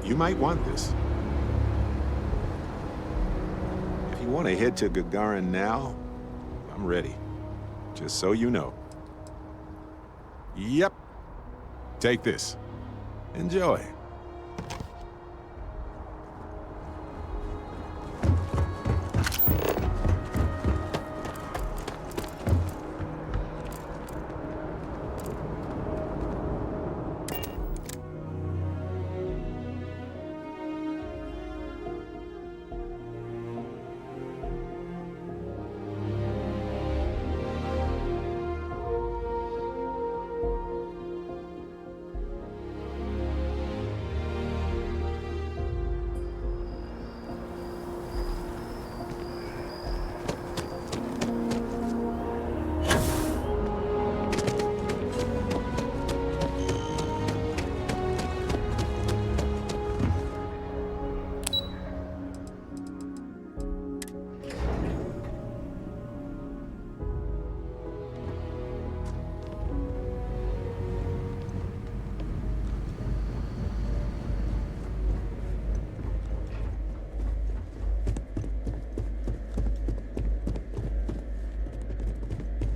You might want this. If you want to head to Gagarin now, I'm ready. Just so you know. Yep. Take this. Enjoy.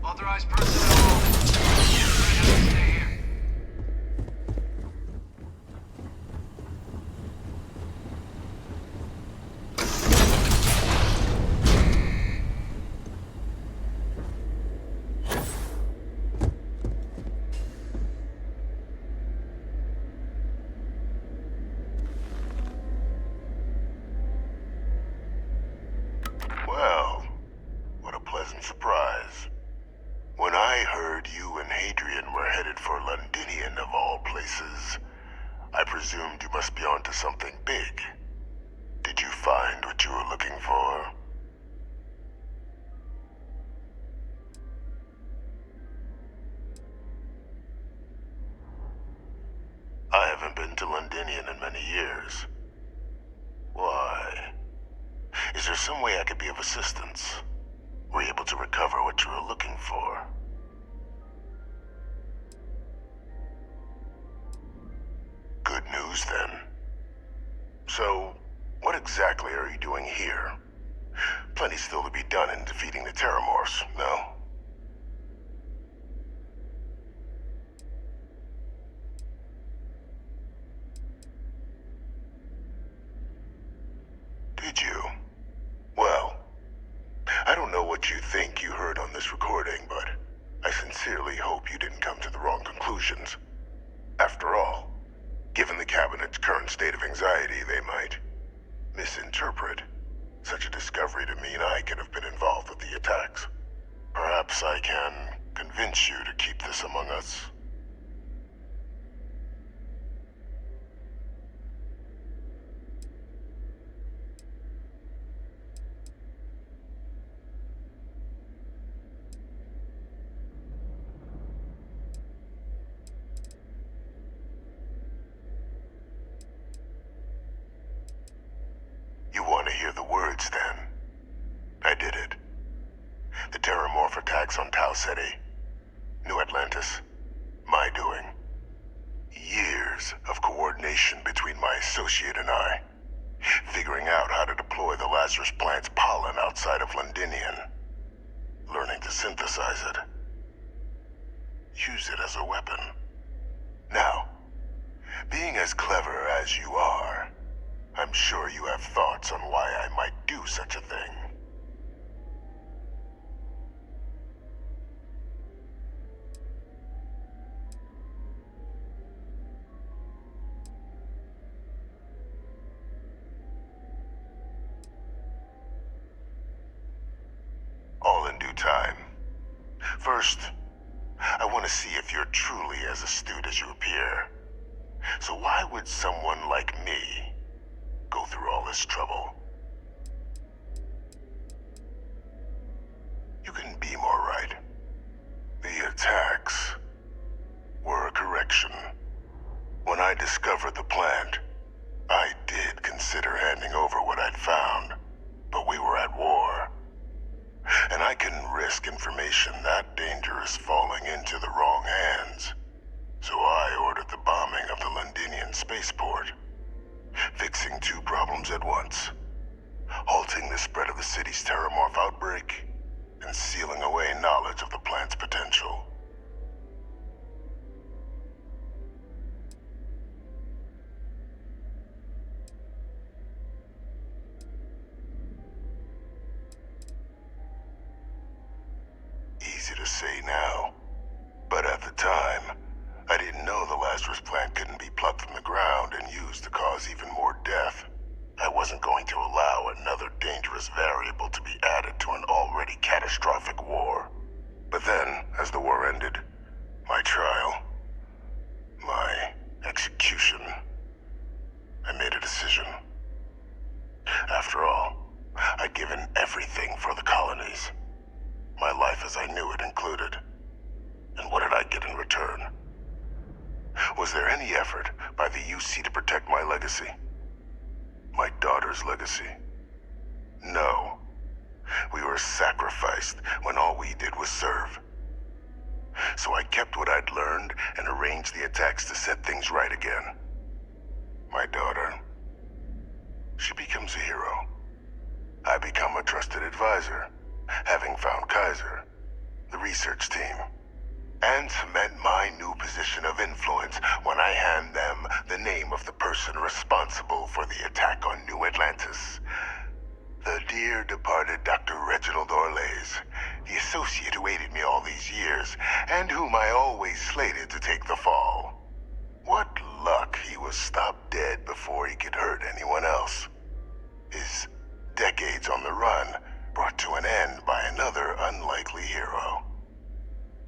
Authorized personnel. Stay here. Well, what a pleasant surprise. When I heard you and Hadrian were headed for Londinian of all places, I presumed you must be onto something big. Did you find what you were looking for? I haven't been to Londinian in many years. Why? Is there some way I could be of assistance? Were you able to recover what you were looking for? Good news, then. So, what exactly are you doing here? Plenty still to be done in defeating the Terramorphs, no? Did you? Well, I don't know what you think you heard on this recording, but I sincerely hope you didn't come to the wrong conclusions. After all, given the Cabinet's current state of anxiety, they might misinterpret such a discovery to mean I could have been involved with the attacks. Perhaps I can convince you to keep this among us. You want to hear the words, then? I did it. The Terramorph attacks on Tau Ceti, New Atlantis, my doing. Years of coordination between my associate and I, figuring out how to deploy the Lazarus plant's pollen outside of Londinian, learning to synthesize it, use it as a weapon. Now, being as clever as you are, I'm sure you have thoughts on why I might do such a thing. All in due time. First, I want to see if you're truly as astute as you appear. So why would someone like me go through all this trouble? You couldn't be more right. The attacks were a correction. When I discovered the plant, I did consider handing over what I'd found, but we were at war. And I couldn't risk information that dangerous falling into the wrong hands. So I ordered the bombing of the Londinian spaceport. problems at once. Halting the spread of the city's terramorph outbreak, and sealing away knowledge of the plant's potential. Easy to say now, but at the time, I didn't know the Lazarus plant couldn't be plucked from the ground and used to cause even more death. I wasn't going to allow another dangerous variable to be added to an already catastrophic war. But then, as the war ended, my trial, my execution, I made a decision. After all, I'd given everything for the colonies. My life as I knew it included. And what did I get in return? Was there any effort by the UC to protect my legacy? My daughter's legacy? No. We were sacrificed when all we did was serve. So I kept what I'd learned and arranged the attacks to set things right again. My daughter, she becomes a hero. I become a trusted advisor, having found Kaiser, the research team, and cement my new position of influence when I hand them the name of the person responsible for the attack on New Atlantis. The dear departed Dr. Reginald Orlays, the associate who aided me all these years, and whom I always slated to take the fall. What luck he was stopped dead before he could hurt anyone else. His decades on the run brought to an end by another unlikely hero.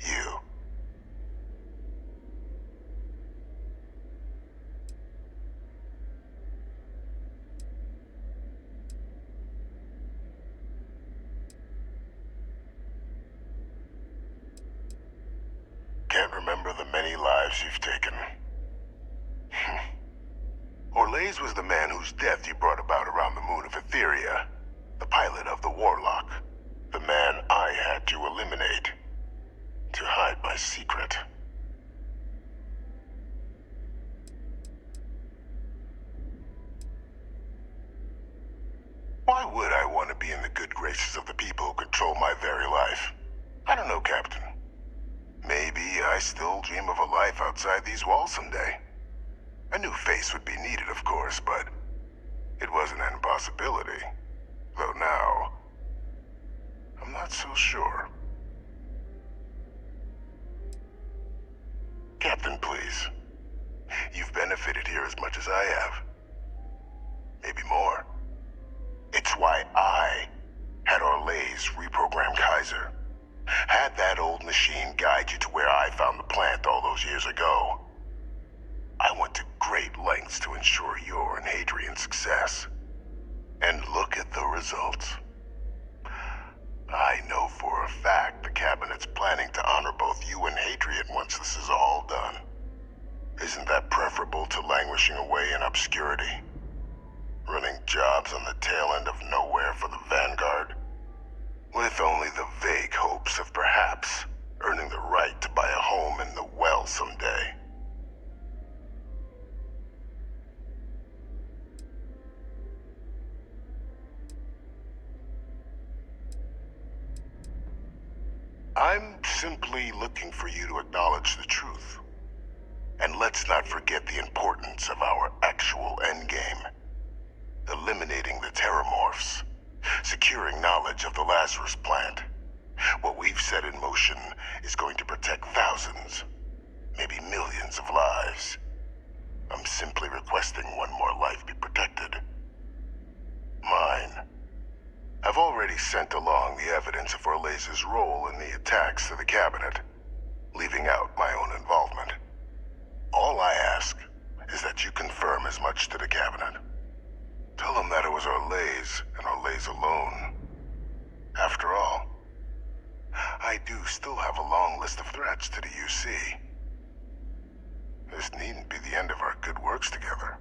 You. Can't remember the many lives you've taken. Orlays was the man whose death you brought about around the moon of Etheria, the pilot of the Warlock, the man I had to eliminate, to hide my secret. Why would I want to be in the good graces of the people who control my very life? I don't know, Captain. Maybe I still dream of a life outside these walls someday. A new face would be needed, of course, but it wasn't an impossibility. Though now, I'm not so sure. Captain, please. You've benefited here as much as I have. Maybe more. It's why I had Orlays reprogram Kaiser. Had that old machine guide you to where I found the plant all those years ago. I went to great lengths to ensure your and Hadrian's success. And look at the results. I know for a fact the Cabinet's planning to honor both you and Hadrian once this is all done. Isn't that preferable to languishing away in obscurity? Running jobs on the tail end of nowhere for the Vanguard? With only the vague hopes of perhaps earning the right to buy a home in the well someday. I'm simply looking for you to acknowledge the truth. And let's not forget the importance of our actual endgame. Eliminating the terramorphs. Securing knowledge of the Lazarus plant. What we've set in motion is going to protect thousands, maybe millions of lives. I'm simply requesting one more life be protected. Mine. I've already sent along the evidence of Orlays' role in the attacks to the Cabinet, leaving out my own involvement. All I ask is that you confirm as much to the Cabinet. Tell them that it was Orlays and Orlays alone. After all, I do still have a long list of threats to the UC. This needn't be the end of our good works together.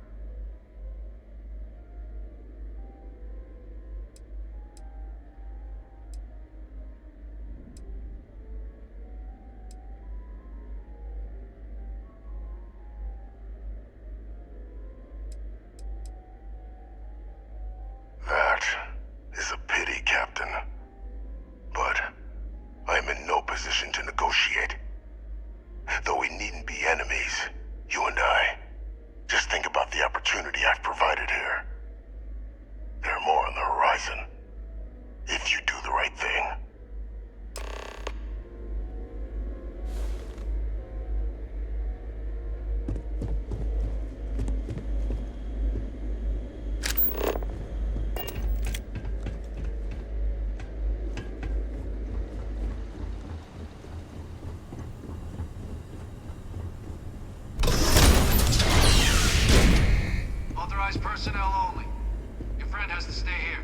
the opportunity I've provided here. There are more on the horizon. If you do the right thing. Authorized personnel only. Your friend has to stay here.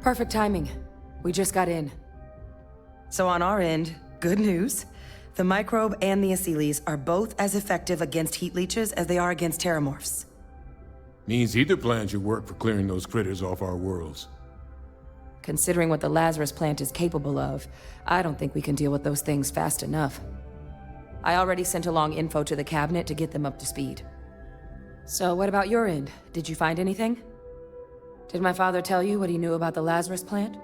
Perfect timing. We just got in. So on our end, good news. The microbe and the Asylees are both as effective against heat leeches as they are against terramorphs. Means either plan should work for clearing those critters off our worlds. Considering what the Lazarus plant is capable of, I don't think we can deal with those things fast enough. I already sent along info to the cabinet to get them up to speed. So what about your end? Did you find anything? Did my father tell you what he knew about the Lazarus plant?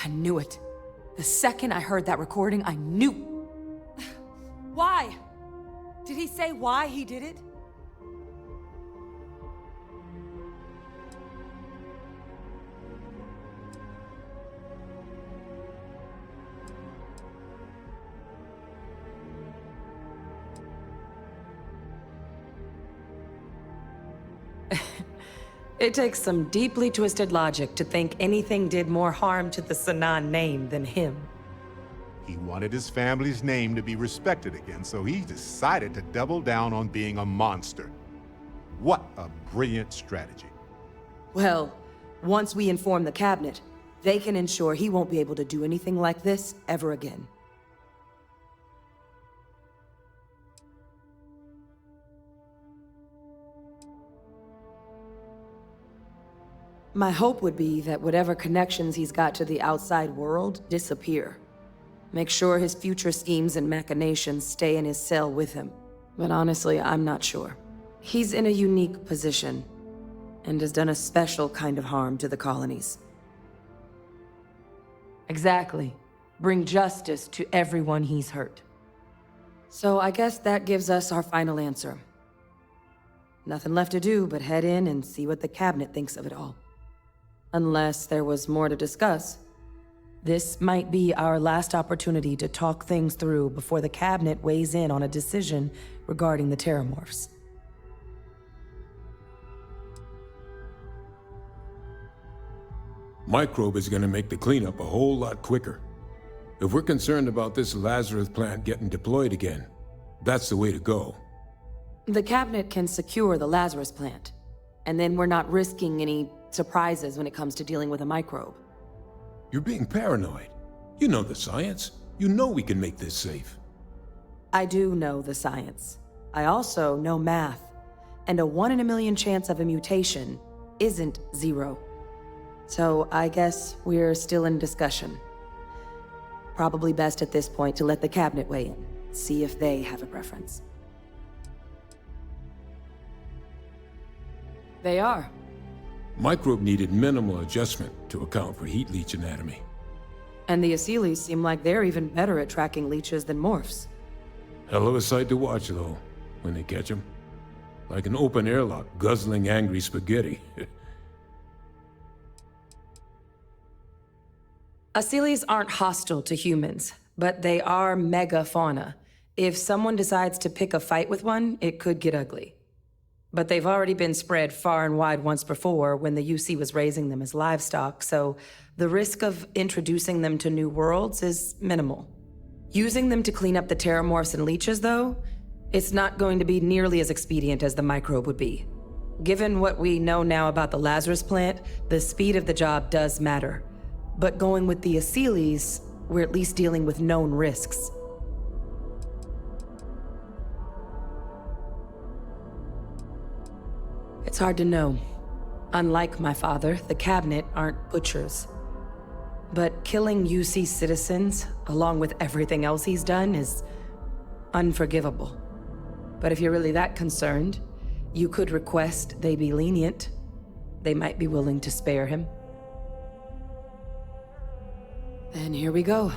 I knew it. The second I heard that recording, I knew. Why? Did he say why he did it? It takes some deeply twisted logic to think anything did more harm to the Sanan name than him. He wanted his family's name to be respected again, so he decided to double down on being a monster. What a brilliant strategy. Well, once we inform the cabinet, they can ensure he won't be able to do anything like this ever again. My hope would be that whatever connections he's got to the outside world disappear. Make sure his future schemes and machinations stay in his cell with him. But honestly, I'm not sure. He's in a unique position, and has done a special kind of harm to the colonies. Exactly. Bring justice to everyone he's hurt. So I guess that gives us our final answer. Nothing left to do but head in and see what the cabinet thinks of it all. Unless there was more to discuss. This might be our last opportunity to talk things through before the cabinet weighs in on a decision regarding the terramorphs. Microbe is gonna make the cleanup a whole lot quicker. If we're concerned about this Lazarus plant getting deployed again, that's the way to go. The cabinet can secure the Lazarus plant, and then we're not risking any surprises when it comes to dealing with a microbe. You're being paranoid. You know the science. You know we can make this safe. I do know the science. I also know math. And a 1 in a million chance of a mutation isn't 0. So I guess we're still in discussion. Probably best at this point to let the cabinet weigh in, see if they have a preference. They are. Microbe needed minimal adjustment to account for heat leech anatomy. And the Asylees seem like they're even better at tracking leeches than morphs. Hell of a sight to watch, though, when they catch them. Like an open airlock guzzling angry spaghetti. Asylees aren't hostile to humans, but they are megafauna. If someone decides to pick a fight with one, it could get ugly. But they've already been spread far and wide once before when the UC was raising them as livestock, so the risk of introducing them to new worlds is minimal. Using them to clean up the terramorphs and leeches, though, it's not going to be nearly as expedient as the microbe would be. Given what we know now about the Lazarus plant, the speed of the job does matter. But going with the Asylees, we're at least dealing with known risks. It's hard to know. Unlike my father, the cabinet aren't butchers. But killing UC citizens, along with everything else he's done, is unforgivable. But if you're really that concerned, you could request they be lenient. They might be willing to spare him. Then here we go.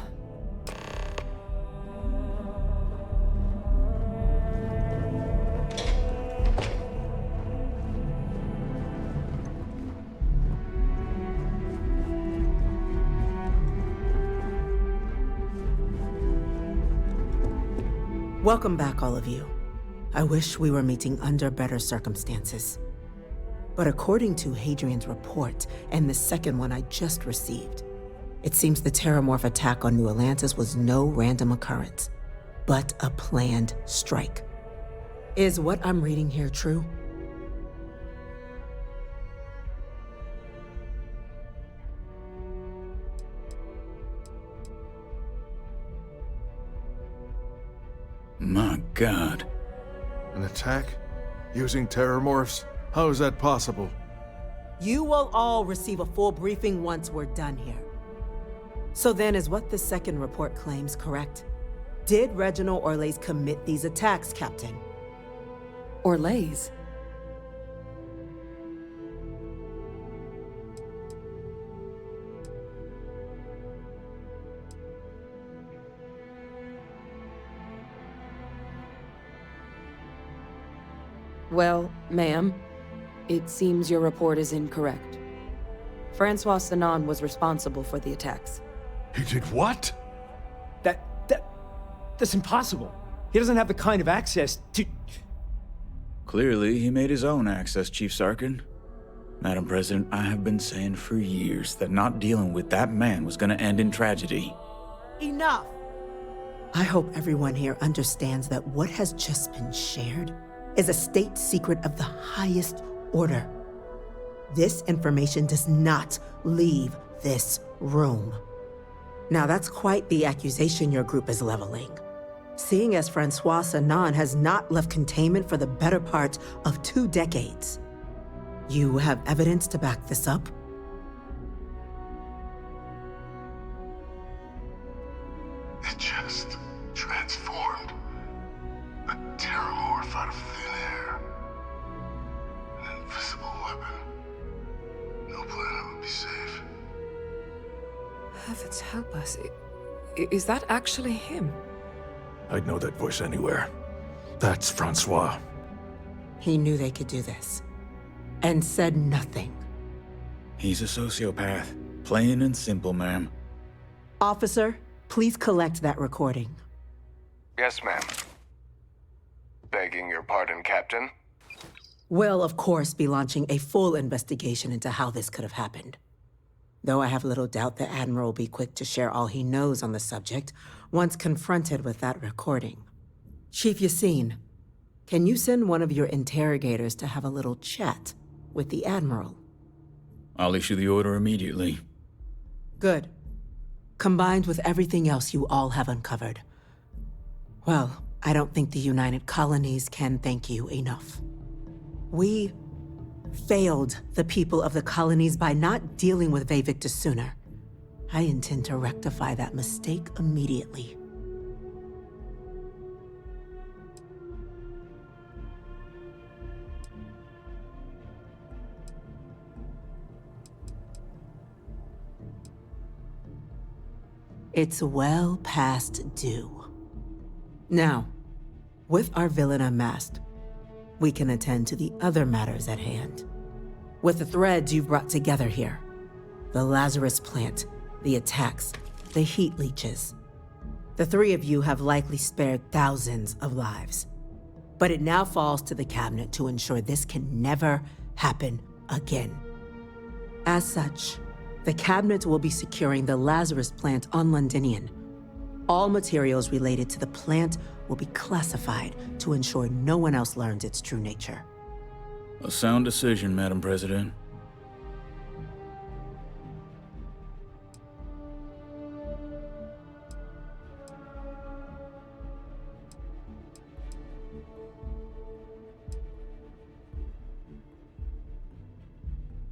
Welcome back, all of you. I wish we were meeting under better circumstances. But according to Hadrian's report, and the second one I just received, it seems the Terramorph attack on New Atlantis was no random occurrence, but a planned strike. Is what I'm reading here true? My God. An attack? Using terramorphs? How is that possible? You will all receive a full briefing once we're done here. So then, is what the second report claims correct? Did Reginald Orlays commit these attacks, Captain? Orlays? Well, ma'am, it seems your report is incorrect. Francois Sanon was responsible for the attacks. He did what? That's impossible. He doesn't have the kind of access to... Clearly, he made his own access, Chief Sarkin. Madam President, I have been saying for years that not dealing with that man was gonna end in tragedy. Enough! I hope everyone here understands that what has just been shared is a state secret of the highest order. This information does not leave this room. Now that's quite the accusation your group is leveling. Seeing as Francois Sanon has not left containment for the better part of 2 decades. You have evidence to back this up? It just transformed. A terramorph out of thin air. An invisible weapon. No planet would be safe. Heavens help us. Is that actually him? I'd know that voice anywhere. That's Francois. He knew they could do this. And said nothing. He's a sociopath. Plain and simple, ma'am. Officer, please collect that recording. Yes, ma'am. Begging your pardon, Captain. We'll, of course, be launching a full investigation into how this could have happened. Though I have little doubt the Admiral will be quick to share all he knows on the subject once confronted with that recording. Chief Yassine, can you send one of your interrogators to have a little chat with the Admiral? I'll issue the order immediately. Good. Combined with everything else you all have uncovered. Well, I don't think the United Colonies can thank you enough. We failed the people of the colonies by not dealing with Vevictus sooner. I intend to rectify that mistake immediately. It's well past due. Now, with our villain unmasked, we can attend to the other matters at hand. With the threads you've brought together here, the Lazarus plant, the attacks, the heat leeches, the 3 of you have likely spared thousands of lives. But it now falls to the cabinet to ensure this can never happen again. As such, the cabinet will be securing the Lazarus plant on Londinian. All materials related to the plant will be classified to ensure no one else learns its true nature. A sound decision, Madam President.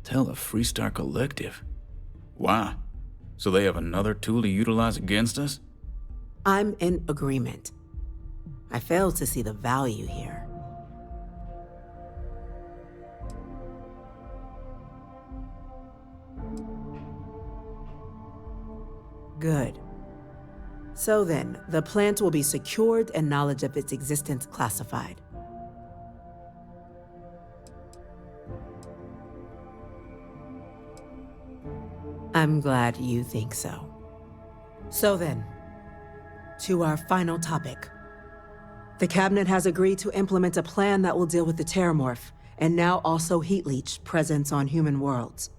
Tell a Freestar collective. Wow. So they have another tool to utilize against us? I'm in agreement. I fail to see the value here. Good. So then, the plant will be secured and knowledge of its existence classified. I'm glad you think so. So then, to our final topic. The Cabinet has agreed to implement a plan that will deal with the Terramorph, and now also Heat Leech presence on human worlds.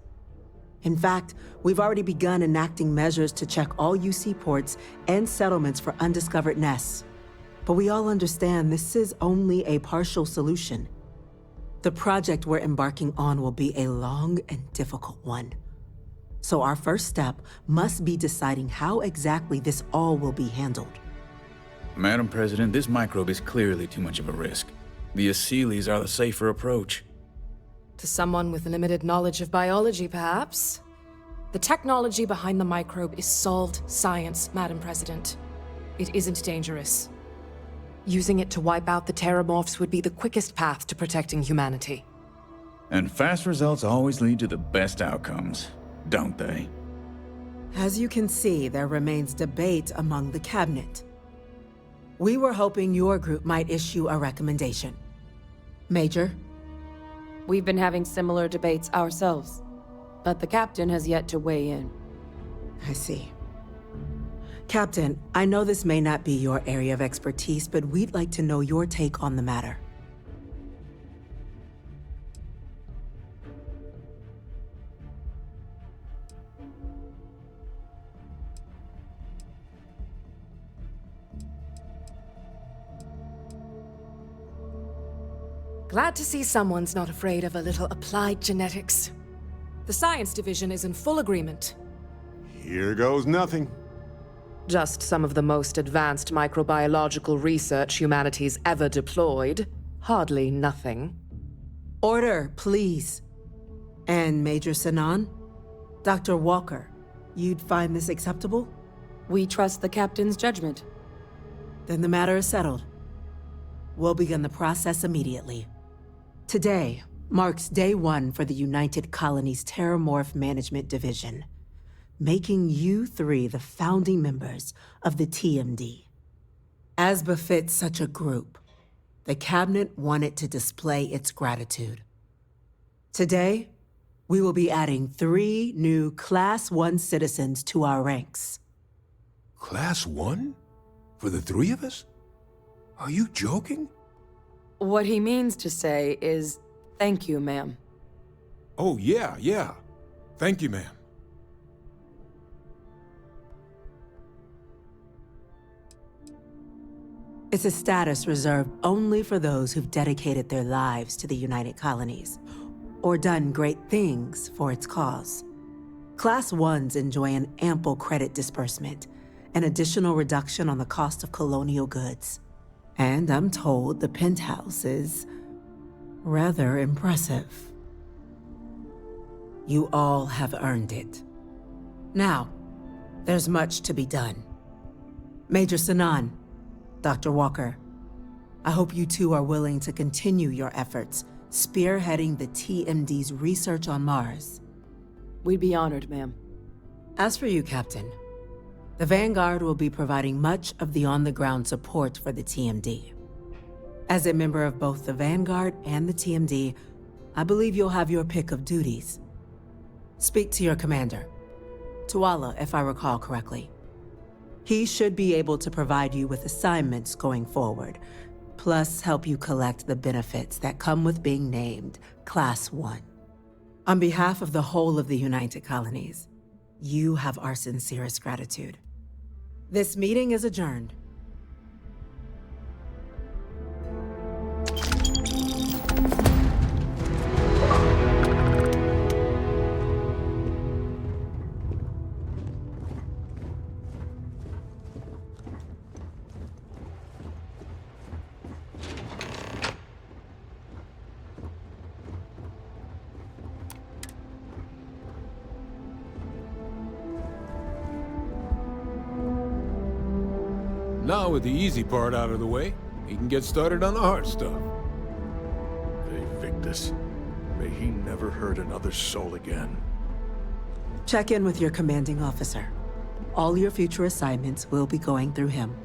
In fact, we've already begun enacting measures to check all UC ports and settlements for undiscovered nests. But we all understand this is only a partial solution. The project we're embarking on will be a long and difficult one. So our first step must be deciding how exactly this all will be handled. Madam President, this microbe is clearly too much of a risk. The Aseles are the safer approach. To someone with limited knowledge of biology, perhaps? The technology behind the microbe is solved science, Madam President. It isn't dangerous. Using it to wipe out the Terramorphs would be the quickest path to protecting humanity. And fast results always lead to the best outcomes, don't they? As you can see, there remains debate among the Cabinet. We were hoping your group might issue a recommendation. Major? We've been having similar debates ourselves, but the captain has yet to weigh in. I see. Captain, I know this may not be your area of expertise, but we'd like to know your take on the matter. Glad to see someone's not afraid of a little applied genetics. The science division is in full agreement. Here goes nothing. Just some of the most advanced microbiological research humanity's ever deployed. Hardly nothing. Order, please. And Major Sinan? Dr. Walker, you'd find this acceptable? We trust the captain's judgment. Then the matter is settled. We'll begin the process immediately. Today marks day one for the United Colonies Terramorph Management Division, making you three the founding members of the TMD. As befits such a group, the Cabinet wanted to display its gratitude. Today, we will be adding 3 new Class 1 citizens to our ranks. Class 1? For the 3 of us? Are you joking? What he means to say is, thank you, ma'am. Oh, yeah. Thank you, ma'am. It's a status reserved only for those who've dedicated their lives to the United Colonies, or done great things for its cause. Class 1s enjoy an ample credit disbursement, an additional reduction on the cost of colonial goods. And I'm told the penthouse is rather impressive. You all have earned it. Now, there's much to be done. Major Sinan, Dr. Walker, I hope you two are willing to continue your efforts spearheading the TMD's research on Mars. We'd be honored, ma'am. As for you, Captain, the Vanguard will be providing much of the on-the-ground support for the TMD. As a member of both the Vanguard and the TMD, I believe you'll have your pick of duties. Speak to your commander, Tuala, if I recall correctly. He should be able to provide you with assignments going forward, plus help you collect the benefits that come with being named Class 1. On behalf of the whole of the United Colonies, you have our sincerest gratitude. This meeting is adjourned. Now with the easy part out of the way, he can get started on the hard stuff. Victus. May he never hurt another soul again. Check in with your commanding officer. All your future assignments will be going through him.